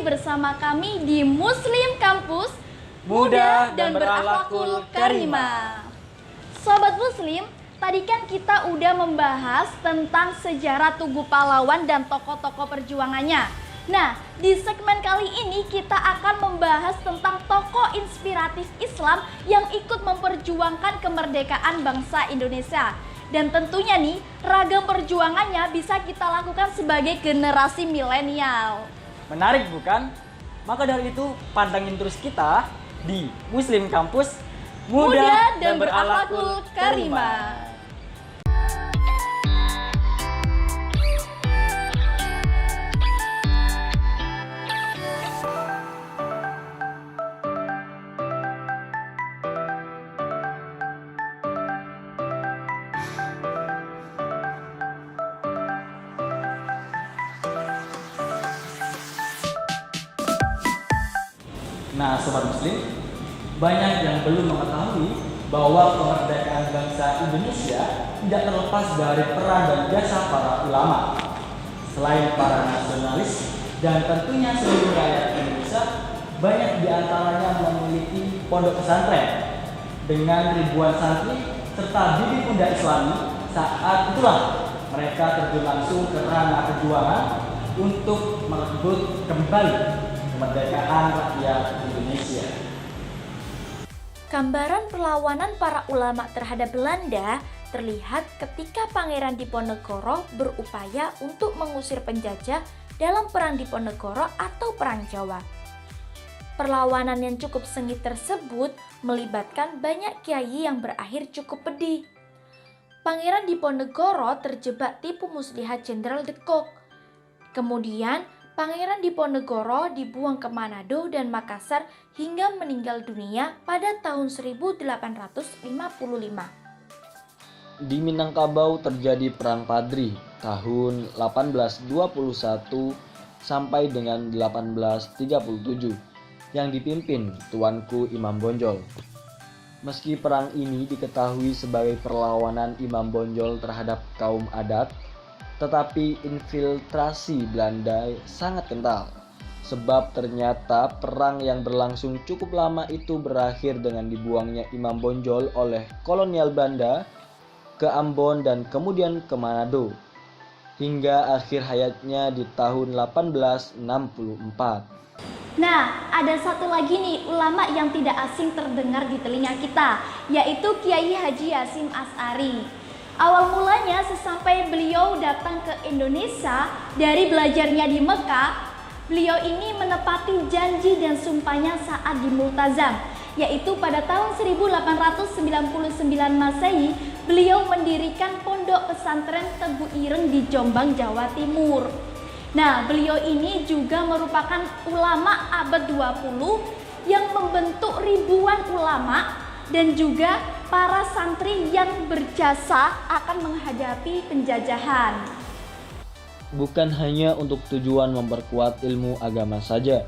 bersama kami di Muslim Kampus Muda dan Berakhlakul Karimah. Sobat Muslim, tadi kan kita udah membahas tentang sejarah Tugu Pahlawan dan tokoh-tokoh perjuangannya. Nah, di segmen kali ini kita akan membahas tentang tokoh inspiratif Islam yang ikut memperjuangkan kemerdekaan bangsa Indonesia. Dan tentunya nih, ragam perjuangannya bisa kita lakukan sebagai generasi milenial. Menarik bukan? Maka dari itu pantengin terus kita di Muslim Kampus Muda dan Berakhlakul Karimah. Nah, Sobat Muslim, banyak yang belum mengetahui bahwa kemerdekaan bangsa Indonesia tidak terlepas dari peran dan jasa para ulama. Selain para nasionalis dan tentunya seluruh rakyat Indonesia, banyak di antaranya memiliki pondok pesantren dengan ribuan santri serta bibit pemuda Islami. Saat itulah mereka terjun langsung ke ranah perjuangan untuk merebut kembali kemerdekaan rakyat Indonesia. Gambaran perlawanan para ulama terhadap Belanda terlihat ketika Pangeran Diponegoro berupaya untuk mengusir penjajah dalam Perang Diponegoro atau Perang Jawa. Perlawanan yang cukup sengit tersebut melibatkan banyak kiai yang berakhir cukup pedih. Pangeran Diponegoro terjebak tipu muslihat Jenderal de Kock. Kemudian Pangeran Diponegoro dibuang ke Manado dan Makassar hingga meninggal dunia pada tahun 1855. Di Minangkabau terjadi Perang Padri tahun 1821 sampai dengan 1837 yang dipimpin Tuanku Imam Bonjol. Meski perang ini diketahui sebagai perlawanan Imam Bonjol terhadap kaum adat, tetapi infiltrasi Belanda sangat kental, sebab ternyata perang yang berlangsung cukup lama itu berakhir dengan dibuangnya Imam Bonjol oleh kolonial Belanda ke Ambon dan kemudian ke Manado, hingga akhir hayatnya di tahun 1864. Nah, ada satu lagi nih ulama yang tidak asing terdengar di telinga kita, yaitu Kiai Haji Hasyim Asy'ari. Awal mulanya sesampai beliau datang ke Indonesia dari belajarnya di Mekah, beliau ini menepati janji dan sumpahnya saat di Multazam, yaitu pada tahun 1899 Masehi, beliau mendirikan pondok pesantren Tebu Ireng di Jombang, Jawa Timur. Nah, beliau ini juga merupakan ulama abad 20 yang membentuk ribuan ulama dan juga para santri yang berjasa akan menghadapi penjajahan. Bukan hanya untuk tujuan memperkuat ilmu agama saja,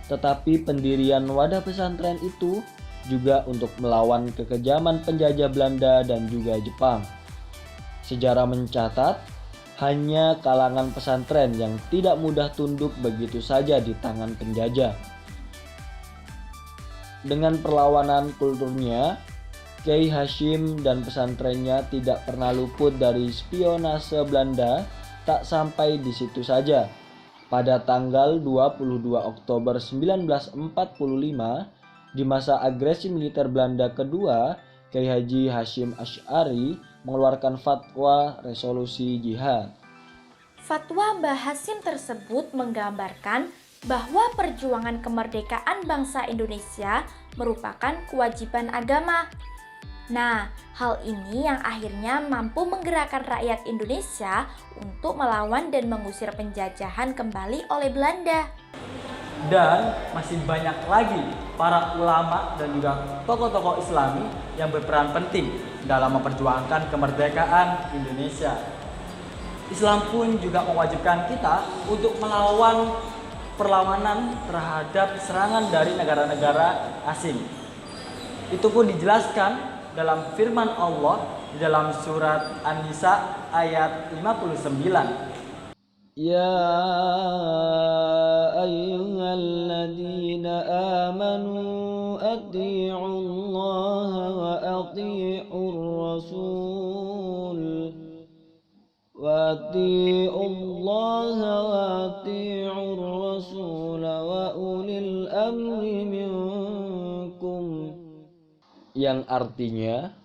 tetapi pendirian wadah pesantren itu juga untuk melawan kekejaman penjajah Belanda dan juga Jepang. Sejarah mencatat, hanya kalangan pesantren yang tidak mudah tunduk begitu saja di tangan penjajah. Dengan perlawanan kulturnya, Kiai Hasyim dan pesantrennya tidak pernah luput dari spionase Belanda. Tak sampai di situ saja. Pada tanggal 22 Oktober 1945, di masa agresi militer Belanda kedua, Kiai Haji Hasyim Asy'ari mengeluarkan fatwa resolusi jihad. Fatwa Mbah Hasyim tersebut menggambarkan bahwa perjuangan kemerdekaan bangsa Indonesia merupakan kewajiban agama. Nah, hal ini yang akhirnya mampu menggerakkan rakyat Indonesia untuk melawan dan mengusir penjajahan kembali oleh Belanda. Dan masih banyak lagi para ulama dan juga tokoh-tokoh Islami yang berperan penting dalam memperjuangkan kemerdekaan Indonesia. Islam pun juga mewajibkan kita untuk melawan perlawanan terhadap serangan dari negara-negara asing. Itu pun dijelaskan dalam firman Allah di dalam surat An-Nisa ayat 59. Ya أيها الذين آمنوا أطيعوا الله وأطيعوا الرسول وأولي الأمر منكم, yang artinya,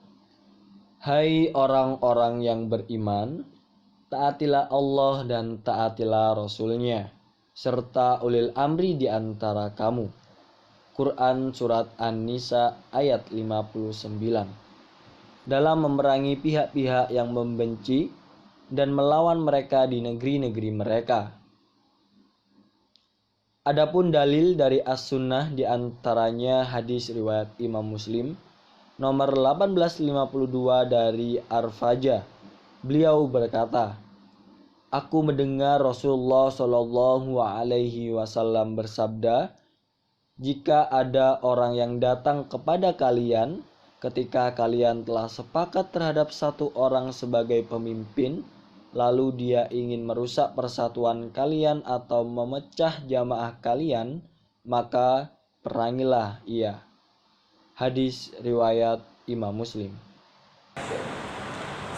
hai orang-orang yang beriman, taatilah Allah dan taatilah Rasul-Nya, serta ulil amri di antara kamu. Quran Surat An-Nisa ayat 59. Dalam memerangi pihak-pihak yang membenci dan melawan mereka di negeri-negeri mereka. Adapun dalil dari As-Sunnah di antaranya hadis riwayat Imam Muslim nomor 1852 dari Arfaja. Beliau berkata, aku mendengar Rasulullah Shallallahu Alaihi Wasallam bersabda, jika ada orang yang datang kepada kalian ketika kalian telah sepakat terhadap satu orang sebagai pemimpin, lalu dia ingin merusak persatuan kalian atau memecah jamaah kalian, maka perangilah ia. Hadis riwayat Imam Muslim.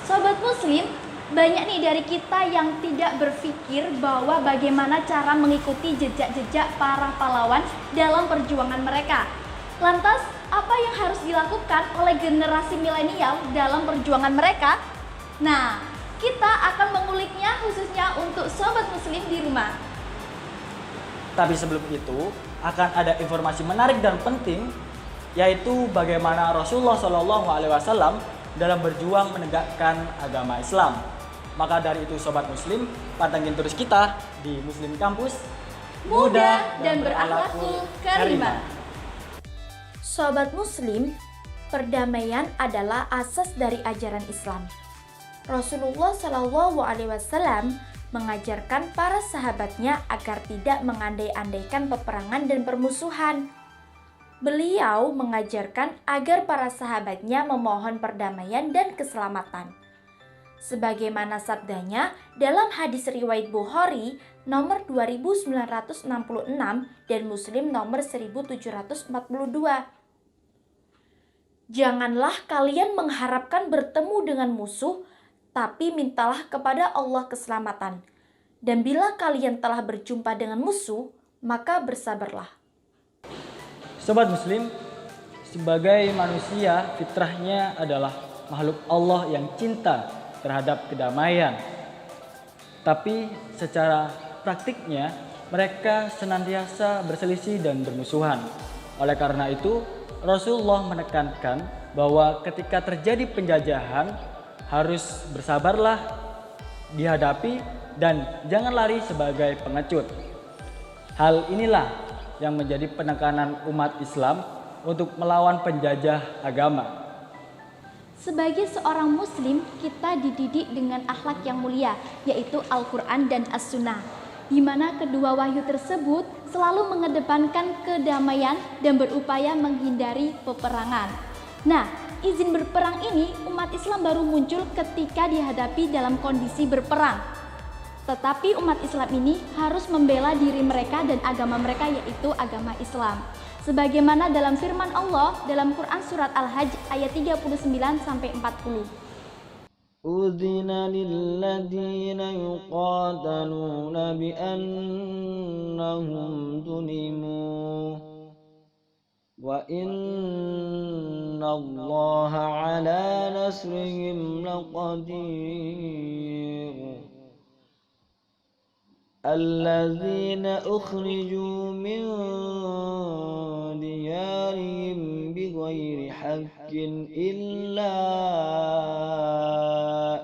Sobat Muslim, banyak nih dari kita yang tidak berpikir bahwa bagaimana cara mengikuti jejak-jejak para pahlawan dalam perjuangan mereka. Lantas, apa yang harus dilakukan oleh generasi milenial dalam perjuangan mereka? Nah, kita akan menguliknya khususnya untuk Sobat Muslim di rumah. Tapi sebelum itu, akan ada informasi menarik dan penting, yaitu bagaimana Rasulullah SAW dalam berjuang menegakkan agama Islam. Maka dari itu Sobat Muslim, pantengin terus kita di Muslim Kampus, mudah dan berakhlakul karimah. Sobat Muslim, perdamaian adalah asas dari ajaran Islam. Rasulullah SAW mengajarkan para sahabatnya agar tidak mengandai-andaikan peperangan dan permusuhan. Beliau mengajarkan agar para sahabatnya memohon perdamaian dan keselamatan. Sebagaimana sabdanya dalam hadis riwayat Bukhari nomor 2966 dan Muslim nomor 1742. Janganlah kalian mengharapkan bertemu dengan musuh, tapi mintalah kepada Allah keselamatan. Dan bila kalian telah berjumpa dengan musuh, maka bersabarlah. Sobat Muslim, sebagai manusia fitrahnya adalah makhluk Allah yang cinta terhadap kedamaian. Tapi secara praktiknya mereka senantiasa berselisih dan bermusuhan. Oleh karena itu, Rasulullah menekankan bahwa ketika terjadi penjajahan harus bersabarlah, dihadapi, dan jangan lari sebagai pengecut. Hal inilah yang menjadi penekanan umat Islam untuk melawan penjajah agama. Sebagai seorang muslim, kita dididik dengan akhlak yang mulia, yaitu Al-Quran dan As-Sunnah, di mana kedua wahyu tersebut selalu mengedepankan kedamaian dan berupaya menghindari peperangan. Nah, izin berperang ini umat Islam baru muncul ketika dihadapi dalam kondisi berperang. Tetapi umat Islam ini harus membela diri mereka dan agama mereka, yaitu agama Islam. Sebagaimana dalam firman Allah dalam Quran Surat Al-Hajj ayat 39-40. Udzina lilladzina yuqataluna biannahum zulimu wa innallaha ala nasrihim laqadir. Alladzina ukhriju min diyarihim bighairi haqqin illa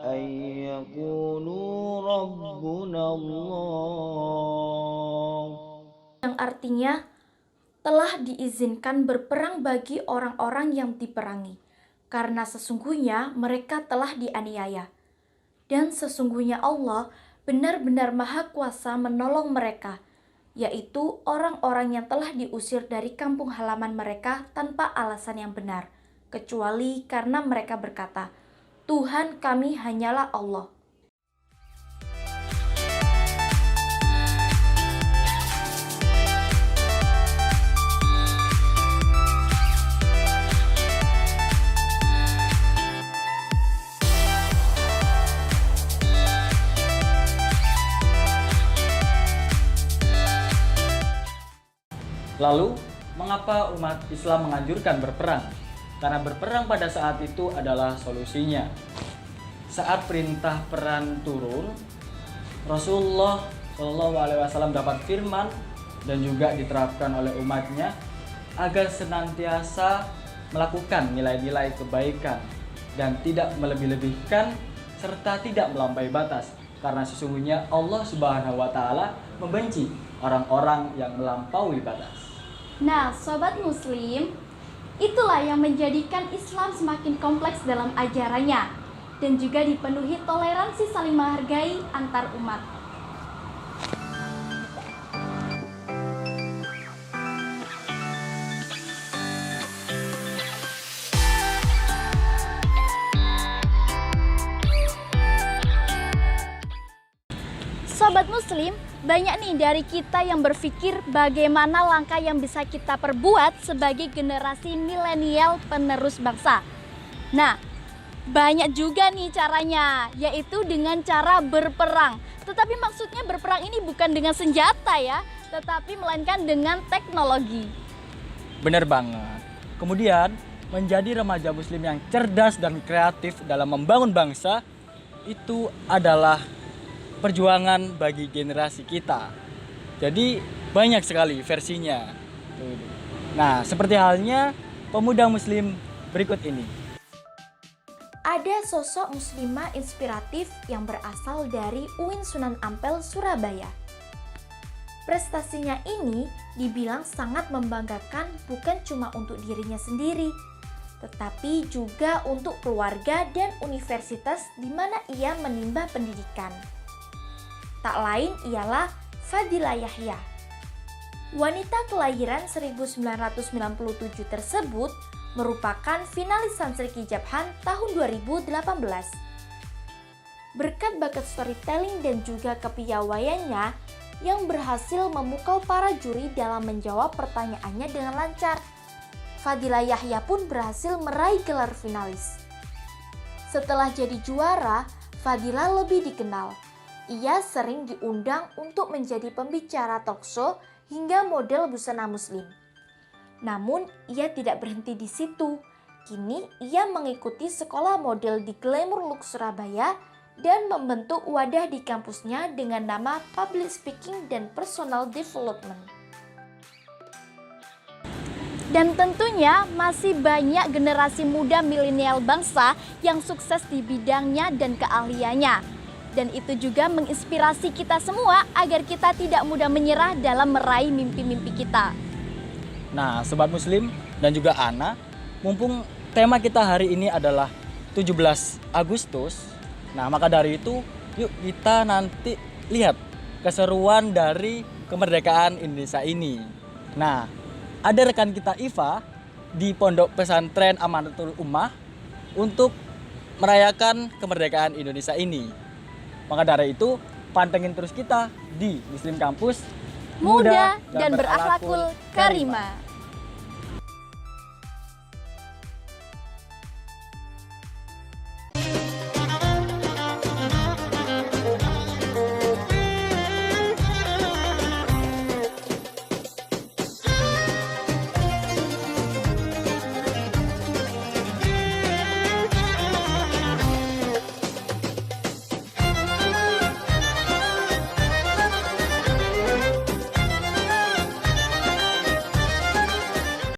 an yaqulu rabbuna Allah, Yang artinya telah diizinkan berperang bagi orang-orang yang diperangi, karena sesungguhnya mereka telah dianiaya. Dan sesungguhnya Allah benar-benar maha kuasa menolong mereka, yaitu orang-orang yang telah diusir dari kampung halaman mereka tanpa alasan yang benar, kecuali karena mereka berkata, Tuhan kami hanyalah Allah. Lalu, mengapa umat Islam menganjurkan berperang? Karena berperang pada saat itu adalah solusinya. Saat perintah perang turun, Rasulullah SAW dapat firman dan juga diterapkan oleh umatnya agar senantiasa melakukan nilai-nilai kebaikan dan tidak melebih-lebihkan serta tidak melampaui batas, karena sesungguhnya Allah Subhanahu wa taala membenci orang-orang yang melampaui batas. Nah, sobat muslim, itulah yang menjadikan Islam semakin kompleks dalam ajarannya dan juga dipenuhi toleransi saling menghargai antar umat. Sobat muslim, banyak nih dari kita yang berpikir bagaimana langkah yang bisa kita perbuat sebagai generasi milenial penerus bangsa. Nah, banyak juga nih caranya, yaitu dengan cara berperang. Tetapi maksudnya berperang ini bukan dengan senjata ya, tetapi melainkan dengan teknologi. Benar banget. Kemudian, menjadi remaja muslim yang cerdas dan kreatif dalam membangun bangsa itu adalah perjuangan bagi generasi kita. Jadi banyak sekali versinya. Nah, seperti halnya pemuda muslim berikut ini. Ada sosok muslimah inspiratif yang berasal dari UIN Sunan Ampel, Surabaya. Prestasinya ini dibilang sangat membanggakan bukan cuma untuk dirinya sendiri, tetapi juga untuk keluarga dan universitas di mana ia menimba pendidikan. Tak lain ialah Fadila Yahya. Wanita kelahiran 1997 tersebut merupakan finalis Santri Kijabhan tahun 2018. Berkat bakat storytelling dan juga kepiawaiannya yang berhasil memukau para juri dalam menjawab pertanyaannya dengan lancar, Fadila Yahya pun berhasil meraih gelar finalis. Setelah jadi juara, Fadila lebih dikenal. Ia sering diundang untuk menjadi pembicara talkshow hingga model busana muslim. Namun, ia tidak berhenti di situ. Kini, ia mengikuti sekolah model di Glamour Look Surabaya dan membentuk wadah di kampusnya dengan nama Public Speaking dan Personal Development. Dan tentunya masih banyak generasi muda milenial bangsa yang sukses di bidangnya dan keahliannya. Dan itu juga menginspirasi kita semua agar kita tidak mudah menyerah dalam meraih mimpi-mimpi kita. Nah, sobat muslim dan juga Ana, mumpung tema kita hari ini adalah 17 Agustus. Nah, maka dari itu yuk kita nanti lihat keseruan dari kemerdekaan Indonesia ini. Nah, ada rekan kita Iva di Pondok Pesantren Amanatul Ummah untuk merayakan kemerdekaan Indonesia ini. Maka dari itu, pantengin terus kita di Muslim Kampus Muda dan berakhlakul karimah.